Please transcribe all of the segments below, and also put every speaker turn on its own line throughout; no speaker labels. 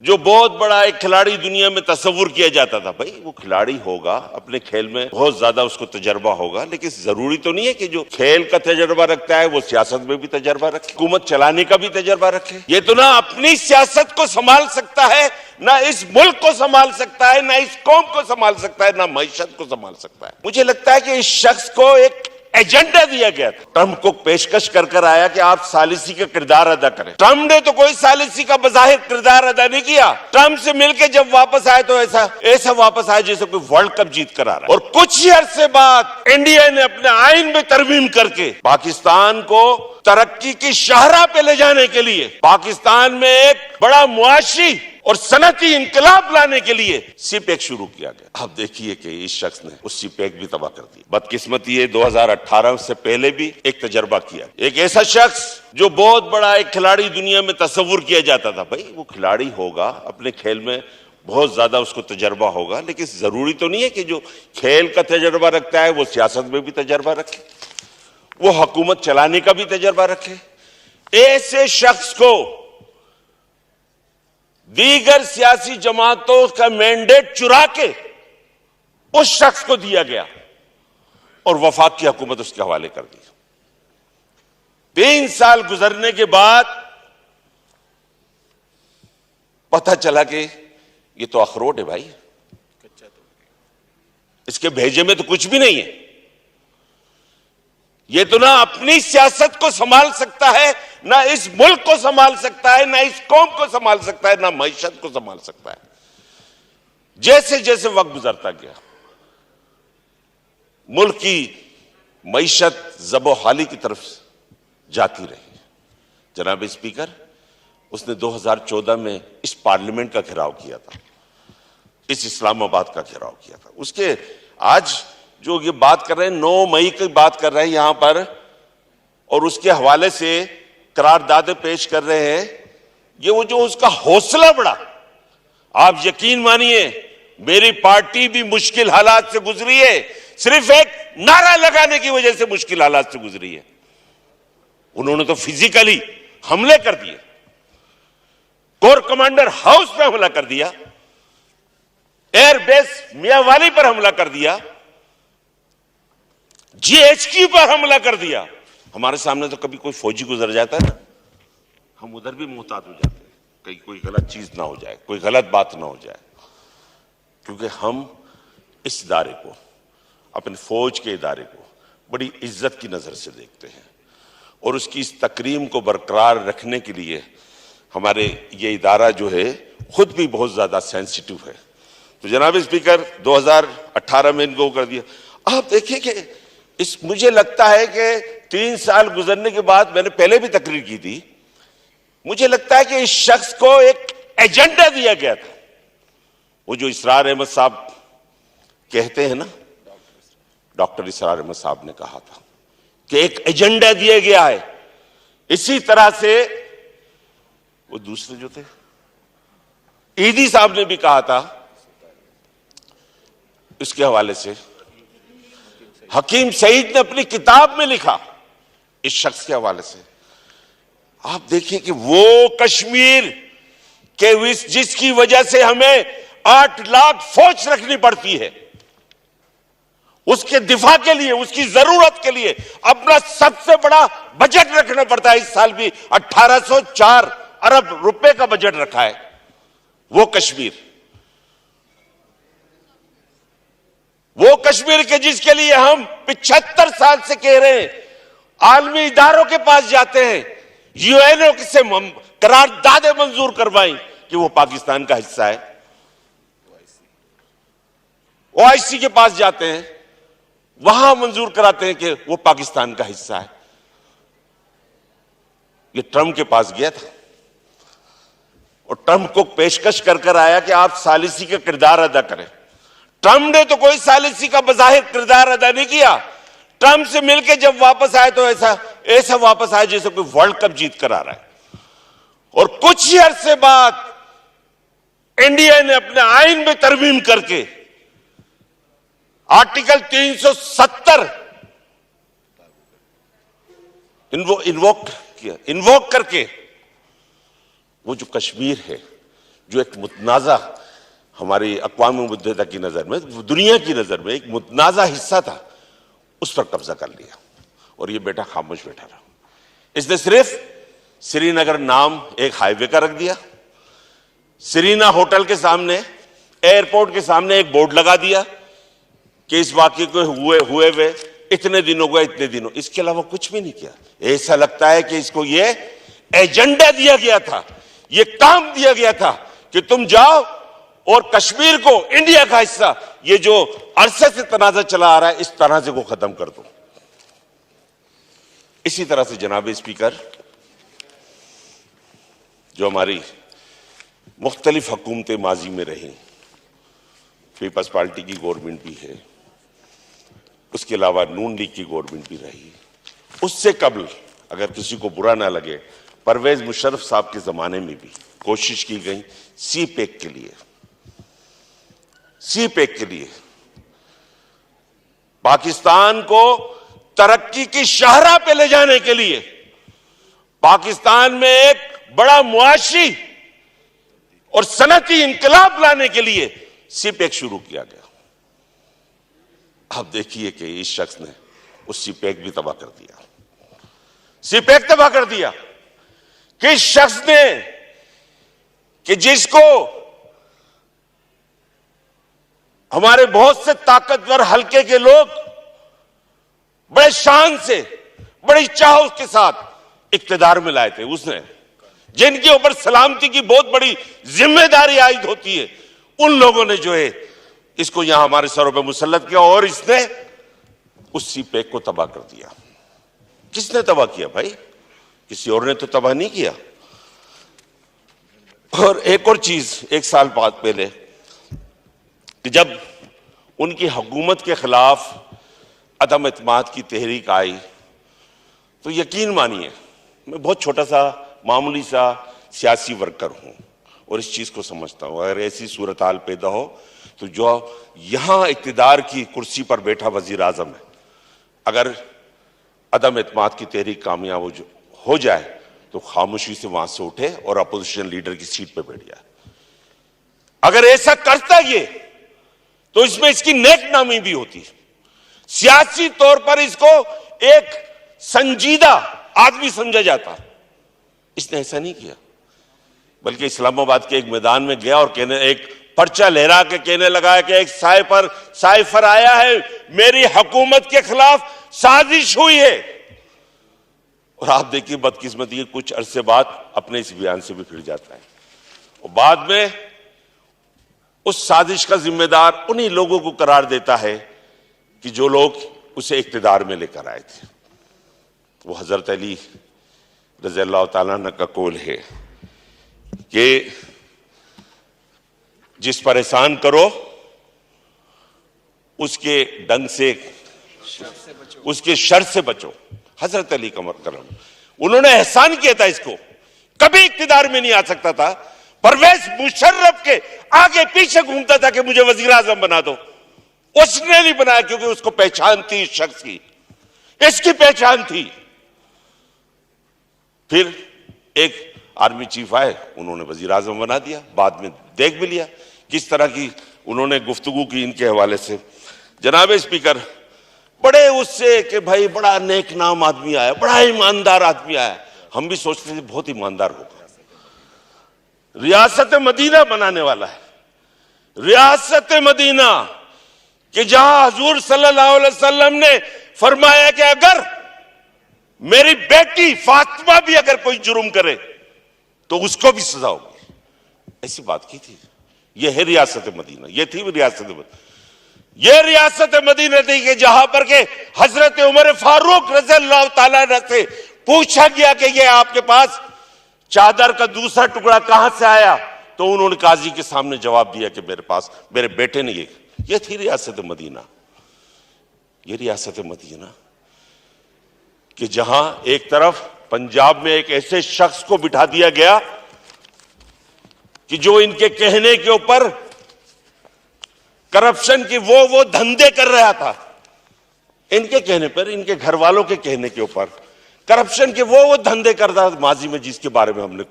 जो बहुत बड़ा एक खिलाड़ी दुनिया में तस्वुर किया जाता था, भाई वो खिलाड़ी होगा, अपने खेल में बहुत ज्यादा उसको तजर्बा होगा, लेकिन जरूरी तो नहीं है कि जो खेल का तजर्बा रखता है वो सियासत में भी तजर्बा रखे, हुकूमत चलाने का भी तजर्बा रखे। ये तो ना अपनी सियासत को संभाल सकता है, ना इस मुल्क को संभाल सकता है, ना इस कौम को संभाल सकता है, ना मईशत को संभाल सकता है। मुझे लगता है कि इस शख्स को एक एजेंडा दिया गया था। ट्रंप को पेशकश कर आया कि आप सालिसी का किरदार अदा करें। ट्रंप ने तो कोई सालिसी का बज़ाहिर किरदार अदा नहीं किया। ट्रंप से मिलके जब वापस आए तो ऐसा वापस आए जैसे कोई वर्ल्ड कप जीत कर आ रहा है। और कुछ ही अरसे बाद इंडिया ने अपने आइन में तरमीम करके पाकिस्तान को तरक्की की शाहराह पे ले जाने के लिए, पाकिस्तान में एक बड़ा मुआशी और सनती इंकलाब लाने के लिए सीपेक शुरू किया गया। अब देखिए कि इस शख्स ने उस सीपेक भी तबाह कर दी। बदकिस्मती ये 2018 से पहले भी एक तजर्बा किया। एक ऐसा शख्स जो बहुत बड़ा एक खिलाड़ी दुनिया में तस्वुर किया जाता था, भाई वो खिलाड़ी होगा, अपने खेल में बहुत ज्यादा उसको तजर्बा होगा, लेकिन जरूरी तो नहीं है कि जो खेल का तजर्बा रखता है वो सियासत में भी तजर्बा रखे, वो हुकूमत चलाने का भी तजर्बा रखे। ऐसे शख्स को दीगर सियासी जमातों का मैंडेट चुरा के उस शख्स को दिया गया और वफाक की हुकूमत उसके हवाले कर दी। 3 साल गुजरने के बाद पता चला कि ये तो अखरोट है भाई, इसके भेजे में तो कुछ भी नहीं है। ये तो ना अपनी सियासत को संभाल सकता है, ना इस मुल्क को संभाल सकता है, ना इस कौम को संभाल सकता है, ना मईशत को संभाल सकता है। जैसे जैसे वक्त गुजरता गया, मुल्क की मईशत ज़बो-हाली की तरफ जाती रही। जनाब स्पीकर, उसने 2014 में इस पार्लियामेंट का घेराव किया था, इस इस्लामाबाद का घेराव किया था। उसके आज जो ये बात कर रहे हैं, 9 मई की बात कर रहे हैं यहां पर, और उसके हवाले से करारदादे पेश कर रहे हैं। ये वो जो उसका हौसला बढ़ा, आप यकीन मानिए मेरी पार्टी भी मुश्किल हालात से गुजरी है, सिर्फ एक नारा लगाने की वजह से मुश्किल हालात से गुजरी है। उन्होंने तो फिजिकली हमले कर दिए, कोर कमांडर हाउस पर हमला कर दिया, एयरबेस मियांवाली पर हमला कर दिया, जीएचक्यू पर हमला कर दिया। हमारे सामने तो कभी कोई फौजी गुजर जाता है ना, हम उधर भी मुहतात हो जाते हैं, कहीं कोई गलत चीज ना हो जाए, कोई गलत बात ना हो जाए, क्योंकि हम इस इदारे को, अपने फौज के इदारे को बड़ी इज्जत की नजर से देखते हैं, और उसकी इस तकरीम को बरकरार रखने के लिए हमारे ये इदारा जो है खुद भी बहुत ज्यादा सेंसिटिव है। तो जनाब स्पीकर, 2018 में इनको कर दिया। आप देखिए कि मुझे लगता है कि 3 साल गुजरने के बाद, मैंने पहले भी तकरीर की थी, मुझे लगता है कि इस शख्स को एक एजेंडा दिया गया था। वो जो इसरार अहमद साहब कहते हैं ना, डॉक्टर इसरार अहमद साहब ने कहा था कि एक एजेंडा दिया गया है। इसी तरह से वो दूसरे जो थे, ईदी साहब ने भी कहा था, इसके हवाले से हकीम सईद ने अपनी किताब में लिखा इस शख्स के हवाले से। आप देखिए कि वो कश्मीर के जिसकी वजह से हमें 8 लाख फौज रखनी पड़ती है, उसके दिफा के लिए, उसकी जरूरत के लिए अपना सबसे बड़ा बजट रखना पड़ता है। इस साल भी 1804 अरब रुपए का बजट रखा है। वो कश्मीर के जिसके लिए हम 75 साल से कह रहे हैं, आलमी इदारों के पास जाते हैं, यूएनओ से करारदादे मंजूर करवाई कि वो पाकिस्तान का हिस्सा है, ओआईसी के पास जाते हैं, वहां मंजूर कराते हैं कि वो पाकिस्तान का हिस्सा है। ये ट्रंप के पास गया था और ट्रंप को पेशकश कर आया कि आप सालिसी का किरदार अदा करें। ट्रंप ने तो कोई सालिसी का बज़ाहिर किरदार अदा नहीं किया। ट्रंप से मिलके जब वापस आए तो ऐसा वापस आए जैसे कोई वर्ल्ड कप जीत कर आ रहा है। और कुछ ही अरसे बाद इंडिया ने अपने आइन में तरमीम करके आर्टिकल 370 इन्वोक करके वो जो कश्मीर है, जो एक मुतनाज़ा हमारी अक़वाम मुत्तहिदा की नज़र में, दुनिया की नज़र में एक मुतनाज़ा हिस्सा था, उस पर कब्जा कर लिया और ये बेटा खामोश बैठा रहा। इसने सिर्फ श्रीनगर नाम एक हाईवे का रख दिया, सीरीना होटल के सामने, एयरपोर्ट के सामने एक बोर्ड लगा दिया कि इस वाक़े को हुए हुए इतने दिनों को, इतने दिनों, इसके अलावा कुछ भी नहीं किया। ऐसा लगता है कि इसको ये एजेंडा दिया गया था, ये काम दिया गया था कि तुम जाओ और कश्मीर को इंडिया का हिस्सा, ये जो अरसे से तनाज़ा चला आ रहा है, इस तनाज़े को खत्म कर दो। इसी तरह से जनाब स्पीकर, जो हमारी मुख्तलिफ हुकूमतें माजी में रही, पीपल्स पार्टी की गवर्नमेंट भी है, उसके अलावा नून लीग की गवर्नमेंट भी रही, उससे कबल अगर किसी को बुरा ना लगे, परवेज मुशर्रफ साहब के जमाने में भी कोशिश की गई सी पैक के लिए पाकिस्तान को तरक्की की शाहराह पे ले जाने के लिए, पाकिस्तान में एक बड़ा मुआशी और सनती इंकलाब लाने के लिए सी पैक शुरू किया गया। आप देखिए कि इस शख्स ने उस सी पैक भी तबाह कर दिया, सी पैक तबाह कर दिया। किस शख्स ने कि जिसको हमारे बहुत से ताकतवर हल्के के लोग बड़े शान से, बड़ी चाह के साथ इक्तदार में लाए थे, उसने, जिनके ऊपर सलामती की बहुत बड़ी जिम्मेदारी आयद होती है, उन लोगों ने जो है इसको यहां हमारे सरों पे मुसल्लत किया और इसने उस सी पैक को तबाह कर दिया। किसने तबाह किया भाई? किसी और ने तो तबाह नहीं किया। और एक और चीज, एक साल बाद पहले कि जब उनकी हुकूमत के खिलाफ अदम एतमाद की तहरीक आई, तो यकीन मानिए मैं बहुत छोटा सा मामूली सा सियासी वर्कर हूं और इस चीज को समझता हूं। अगर ऐसी सूरत हाल पैदा हो तो जो यहां इक्तिदार की कुर्सी पर बैठा वजीर आजम है, अगर अदम एतमाद की तहरीक कामयाब हो जाए तो खामोशी से वहां से उठे और अपोजिशन लीडर की सीट पर बैठ जाए। अगर ऐसा करता ये तो इसमें इसकी नेक नामी भी होती है, सियासी तौर पर इसको एक संजीदा आदमी समझा जाता। इसने ऐसा नहीं किया, बल्कि इस्लामाबाद के एक मैदान में गया और कहने, एक पर्चा लहरा के कहने लगा कि एक साइफर आया है, मेरी हुकूमत के खिलाफ साजिश हुई है। और आप देखिए बदकिस्मती के कुछ अरसे बाद अपने इस बयान से भी फिर जाता है और बाद में उस साजिश का जिम्मेदार उन्हीं लोगों को करार देता है कि जो लोग उसे इक्तिदार में लेकर आए थे। वो हजरत अली रज़ी अल्लाह ताला अन्हु का कौल है कि जिस पर एहसान करो उसके डंग से, उसके शर से बचो। हजरत अली का करम, उन्होंने एहसान किया था, इसको कभी इक्तिदार में नहीं आ सकता था। परवेज मुशर्रफ के आगे पीछे घूमता था कि मुझे वजीर आजम बना दो, उसने नहीं बनाया क्योंकि उसको पहचान थी इस शख्स की, इसकी पहचान थी। फिर एक आर्मी चीफ आए, उन्होंने वजीर आजम बना दिया, बाद में देख भी लिया किस तरह की उन्होंने गुफ्तगू की इनके हवाले से। जनाब स्पीकर, बड़े उससे कि भाई बड़ा नेक नाम आदमी आया, बड़ा ईमानदार आदमी आया, हम भी सोचते थे बहुत ईमानदार होगा, रियासत मदीना बनाने वाला है, रियासत मदीना कि जहां हुजूर सल्लल्लाहु अलैहि वसल्लम ने फरमाया कि अगर मेरी बेटी फातिमा भी अगर कोई जुर्म करे तो उसको भी सजा होगी, ऐसी बात की थी। यह है रियासत मदीना, यह थी रियासत मदीना। यह रियासत मदीना थी कि जहां पर के हजरत उमर फारूक रज़ी अल्लाह ताला अन्हु से पूछा गया कि यह आपके पास चादर का दूसरा टुकड़ा कहां से आया, तो उन्होंने काजी के सामने जवाब दिया कि मेरे पास मेरे बेटे ने। ये थी रियासत मदीना। ये रियासत मदीना कि जहां एक तरफ पंजाब में एक ऐसे शख्स को बिठा दिया गया कि जो इनके कहने के ऊपर करप्शन की वो धंधे कर रहा था, इनके कहने पर, इनके घर वालों के कहने के ऊपर करप्शन के वो धंधे कर रहा था, माजी में जिसके बारे में हमने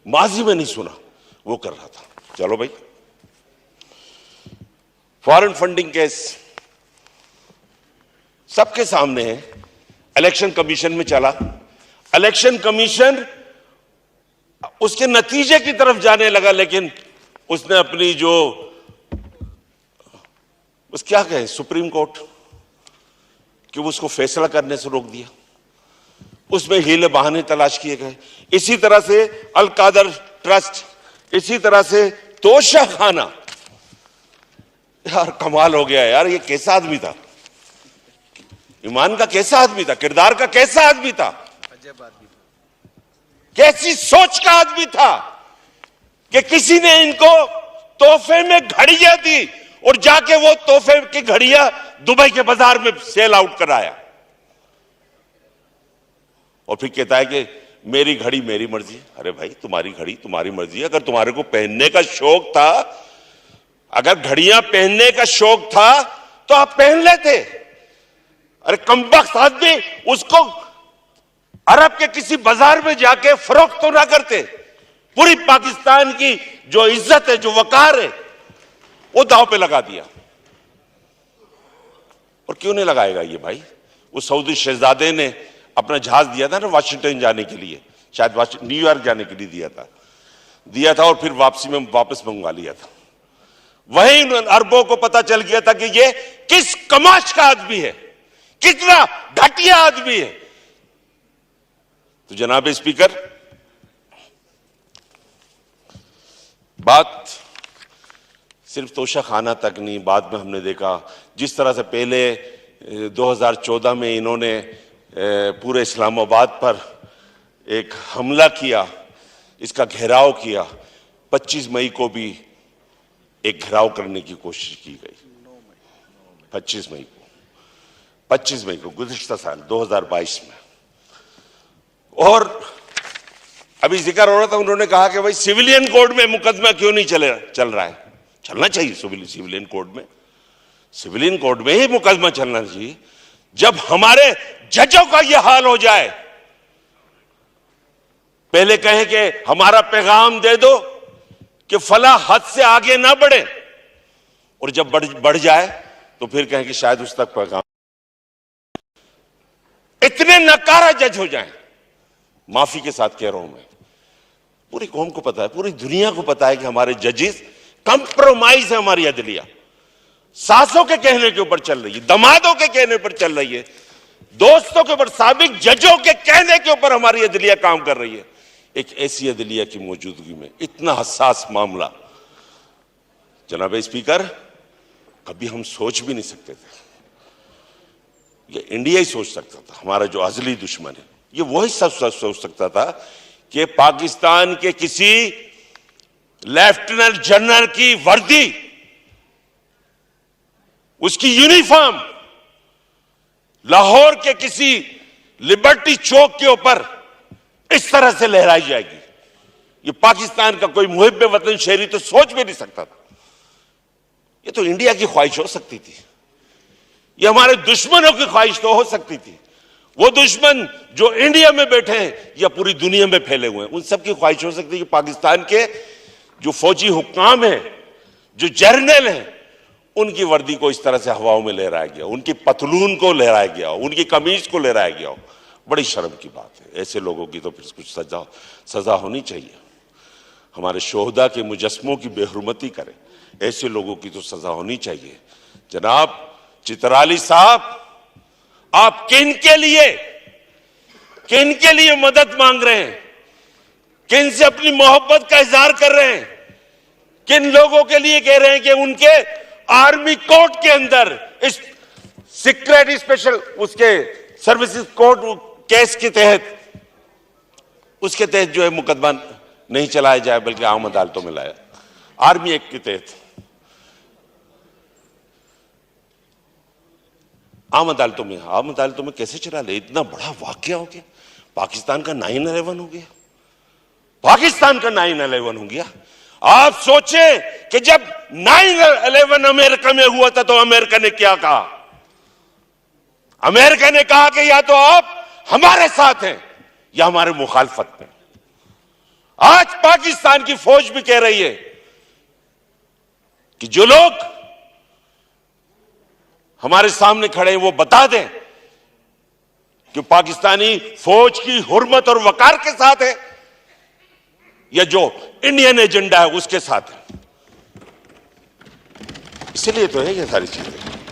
माजी में नहीं सुना, वो कर रहा था। चलो भाई, फॉरेन फंडिंग केस सबके सामने है। इलेक्शन कमीशन में चला, इलेक्शन कमीशन उसके नतीजे की तरफ जाने लगा, लेकिन उसने अपनी जो क्या कहें सुप्रीम कोर्ट कि उसको फैसला करने से रोक दिया। उसमें हीले बहाने तलाश किए गए। इसी तरह से अल कादर ट्रस्ट, इसी तरह से तोशा खाना। यार कमाल हो गया यार, ये कैसा आदमी था? ईमान का कैसा आदमी था? किरदार का कैसा आदमी था? कैसी सोच का आदमी था कि किसी ने इनको तोहफे में घड़ियां दी और जाके वो तोहफे की घड़ियां दुबई के बाजार में सेल आउट कराया और फिर कहता है कि मेरी घड़ी मेरी मर्जी। अरे भाई, तुम्हारी घड़ी तुम्हारी मर्जी। अगर तुम्हारे को पहनने का शौक था, अगर घड़ियां पहनने का शौक था तो आप पहन लेते। अरे कमबख्त आदमी, उसको अरब के किसी बाजार में जाके फरोख्त तो ना करते। पूरी पाकिस्तान की जो इज्जत है, जो वकार है, वो दांव पे लगा दिया। और क्यों नहीं लगाएगा ये भाई? उस सऊदी शहजादे ने अपना जहाज दिया था ना वाशिंगटन जाने के लिए, शायद न्यूयॉर्क जाने के लिए दिया था और फिर वापसी में वापस मंगवा लिया था। वहीं अरबों को पता चल गया था कि ये किस कमाश का आदमी है, कितना घटिया आदमी है। तो जनाब स्पीकर, बात सिर्फ तोशा खाना तक नहीं, बाद में हमने देखा जिस तरह से पहले 2014 में इन्होंने पूरे इस्लामाबाद पर एक हमला किया, इसका घेराव किया। 25 मई को भी एक घेराव करने की कोशिश की गई। 25 मई को गुज़िश्ता साल 2022 में। और अभी जिक्र हो रहा था, उन्होंने कहा कि भाई सिविलियन कोड में मुकदमा क्यों नहीं चल रहा है? चलना चाहिए सिविलियन कोड में, सिविलियन कोड में ही मुकदमा चलना चाहिए। जब हमारे जजों का यह हाल हो जाए, पहले कहें कि हमारा पैगाम दे दो कि फला हद से आगे ना बढ़े, और जब बढ़ जाए तो फिर कहें कि शायद उस तक पैगाम। इतने नकारा जज हो जाएं, माफी के साथ कह रहा हूं मैं, पूरी कौम को पता है, पूरी दुनिया को पता है कि हमारे जजेस कंप्रोमाइज है। हमारी अदलिया सासों के कहने के ऊपर चल रही है, दमादों के कहने पर चल रही है, दोस्तों के ऊपर, साबिक जजों के कहने के ऊपर हमारी अदलिया काम कर रही है। एक ऐसी अदलिया की मौजूदगी में इतना हसास मामला, जनाब स्पीकर, कभी हम सोच भी नहीं सकते थे। ये इंडिया ही सोच सकता था, हमारा जो अजली दुश्मन है, ये वही सब सोच सकता था कि पाकिस्तान के किसी लेफ्टिनेंट जनरल की वर्दी, उसकी यूनिफॉर्म लाहौर के किसी लिबर्टी चौक के ऊपर इस तरह से लहराई जाएगी। ये पाकिस्तान का कोई मुहिब्बे वतन शहरी तो सोच भी नहीं सकता था। ये तो इंडिया की ख्वाहिश हो सकती थी, ये हमारे दुश्मनों की ख्वाहिश तो हो सकती थी। वो दुश्मन जो इंडिया में बैठे हैं या पूरी दुनिया में फैले हुए हैं, उन सबकी ख्वाहिश हो सकती है कि पाकिस्तान के जो फौजी हुक्काम हैं, जो जर्नल हैं, उनकी वर्दी को इस तरह से हवाओं में लहराया गया, उनकी पतलून को लहराया गया, उनकी कमीज को लहराया गया। बड़ी शर्म की बात है। ऐसे लोगों की तो फिर कुछ सजा होनी चाहिए। हमारे शोहदा के मुजस्मों की बेहुरमती करें, ऐसे लोगों की तो सजा होनी चाहिए। जनाब चित्राली साहब, आप किन के लिए मदद मांग रहे हैं? किन से अपनी मोहब्बत का इजहार कर रहे हैं? किन लोगों के लिए कह रहे हैं कि उनके आर्मी कोर्ट के अंदर इस सीक्रेट स्पेशल उसके सर्विसेज कोर्ट केस के तहत, उसके तहत जो है मुकदमा नहीं चलाया जाए, बल्कि आम अदालतों में लाया, आर्मी एक्ट के तहत आम अदालतों में कैसे चला ले? इतना बड़ा वाकया हो गया, पाकिस्तान का 9/11 हो गया, पाकिस्तान का 9/11 हो गया। आप सोचें कि जब 9/11 अमेरिका में हुआ था तो अमेरिका ने क्या कहा? अमेरिका ने कहा कि या तो आप हमारे साथ हैं या हमारे मुखालफत में। आज पाकिस्तान की फौज भी कह रही है कि जो लोग हमारे सामने खड़े हैं वो बता दें कि पाकिस्तानी फौज की हुर्मत और वकार के साथ है या जो इंडियन एजेंडा है उसके साथ है। इसलिए तो है ये सारी चीजें।